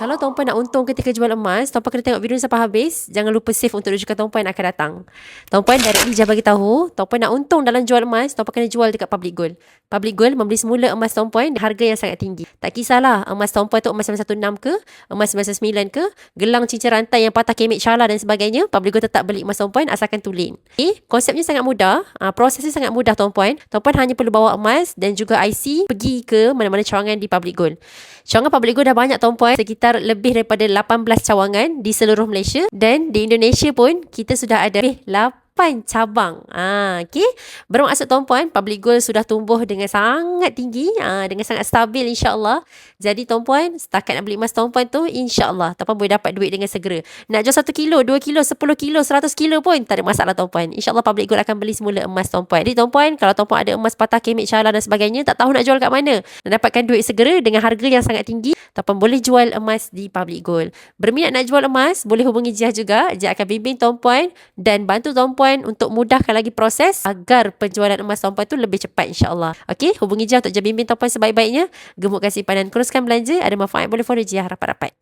Kalau tuan puan nak untung ketika jual emas, tuan puan kena tengok video ni sampai habis. Jangan lupa save untuk rujukan tuan puan yang akan datang. Tuan puan directly Ijah bagi tahu, tuan puan nak untung dalam jual emas, tuan puan kena jual dekat Public Gold. Public Gold membeli semula emas tuan puan harga yang sangat tinggi. Tak kisahlah emas tuan puan tu emas 916 ke, emas 999 ke, gelang cincin rantai yang patah kemek Shala dan sebagainya, Public Gold tetap beli emas tuan puan asalkan tulen. Okay? Konsepnya sangat mudah, prosesnya sangat mudah tuan puan. Tuan puan hanya perlu bawa emas dan juga IC pergi ke mana-mana cawangan di Public Gold. Cawangan Public Gold dah banyak tuan puan, sekitar lebih daripada 18 cawangan di seluruh Malaysia, dan di Indonesia pun kita sudah ada 8 cabang. Okay. Bermaksud tuan puan, Public Gold sudah tumbuh dengan sangat tinggi, dengan sangat stabil insya-Allah. Jadi tuan puan, setakat nak beli emas tuan puan tu, insya-Allah tuan puan boleh dapat duit dengan segera. Nak jual 1 kilo, 2 kilo, 10 kilo, 100 kilo pun tak ada masalah tuan puan. Insya-Allah Public Gold akan beli semula emas tuan puan. Jadi tuan puan, kalau tuan puan ada emas patah kemek Shala dan sebagainya, tak tahu nak jual kat mana, nak dapatkan duit segera dengan harga yang sangat tinggi, tuan puan boleh jual emas di Public Gold. Berminat nak jual emas, boleh hubungi Jia juga. Jia akan bimbing tuan puan dan bantu tuan puan untuk mudahkan lagi proses agar penjualan emas tuan puan tu lebih cepat insya-Allah. Okey, hubungi Jia untuk Jia bimbing tuan puan sebaik-baiknya. Gemukkan simpanan, teruskan belanja, ada manfaat boleh follow Jia rapat-rapat.